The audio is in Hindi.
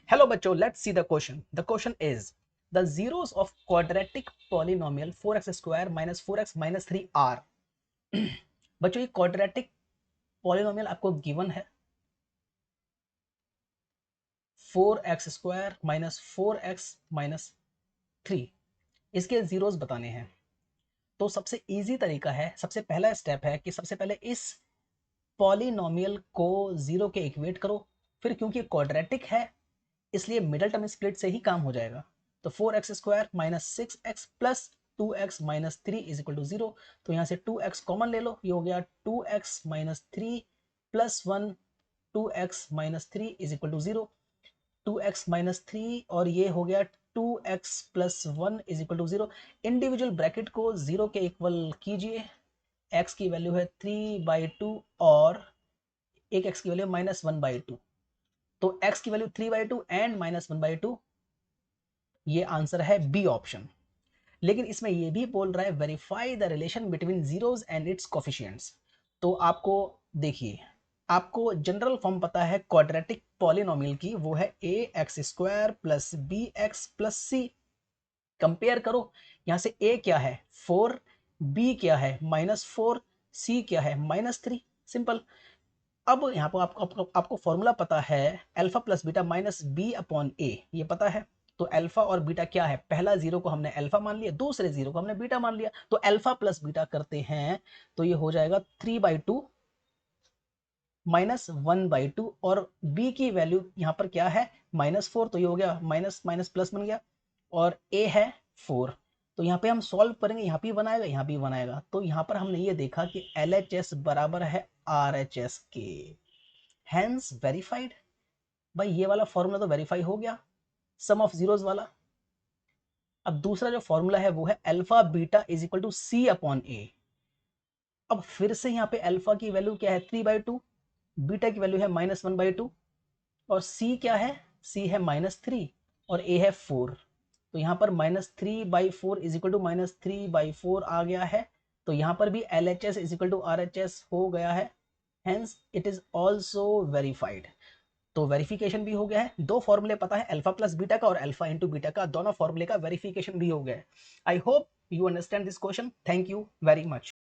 Hello बच्चों, let's see the question. The question is the zeros of quadratic polynomial 4x square minus 4x minus 3 are बच्चों ये क्वाड्रेटिक पॉलिनोमियल आपको गिवन है 4x square minus 4x minus 3। इसके जीरोस बताने हैं। तो सबसे इजी तरीका है, सबसे पहला स्टेप है कि सबसे पहले इस पॉलिनोमियल को जीरो के इक्वेट करो। फिर क्योंकि क्वाड्रेटिक है इसलिए मिडल टर्म स्प्लिट से ही काम हो जाएगा। तो 4x square minus 6x plus 2x minus 3 is equal to 0। तो यहाँ से 2x कॉमन ले लो, ये हो गया 2x minus 3 plus 1 2x minus 3 is equal to 0। 2x minus 3 और ये हो गया 2x plus 1 is equal to 0। Individual bracket को 0 के इक्वल कीजिए। x की वैल्यू है 3/2 और एक x की वैल्यू माइनस 1/2। तो x की वैल्यू 3/2 एंड माइनस 1/2, ये आंसर है बी ऑप्शन। लेकिन इसमें ये भी बोल रहा है verify the relation between zeros and it's coefficients. तो आपको देखिए, आपको जनरल फॉर्म पता है क्वाड्रेटिक पॉलिनोमियल की, वो है ax square plus B X plus C. Compare करो, यहाँ से a क्या है 4, b क्या है -4, c क्या है -3। सिंपल। अब यहाँ पर आपको फॉर्मूला पता है alpha plus beta minus B upon A, ये पता है। तो अल्फा और बीटा क्या है, पहला जीरो को हमने अल्फा मान लिया, दूसरे जीरो को हमने बीटा मान लिया। तो अल्फा प्लस बीटा करते हैं तो ये हो जाएगा 3/2 माइनस 1/2 और b की वैल्यू यहाँ पर क्या है -4, तो ये हो गया माइनस माइनस प्लस बन गया। और a है 4, तो यहाँ पे हम सॉल्व करेंगे, यहाँ भी बनाएगा यहाँ भी बनाएगा। तो यहाँ पर हमने ये देखा कि LHS बराबर है RHS के, हैंस वेरीफाइड। भाई ये वाला फॉर्मूला तो वेरीफाई हो गया, सम ऑफ जीरोस वाला। अब दूसरा जो फॉर्मूला है वो है alpha beta is equal to C upon A. अब फिर से यहाँ पे अल्फा की वैल्यू क्या है 3/2, बीटा की वैल्यू है -1/2 और सी क्या है, सी है -3 और ए है 4। तो यहाँ पर -3/4 इज इक्वल टू -3/4 आ गया है। तो यहाँ पर भी LHS is equal to RHS हो गया है, hence it is also verified. तो वेरिफिकेशन भी हो गया है। दो फॉर्मूले पता है, अल्फा प्लस बीटा का और अल्फा इंटू बीटा का, दोनों फॉर्मूले का वेरिफिकेशन भी हो गया है। I hope you understand this question. Thank you very much.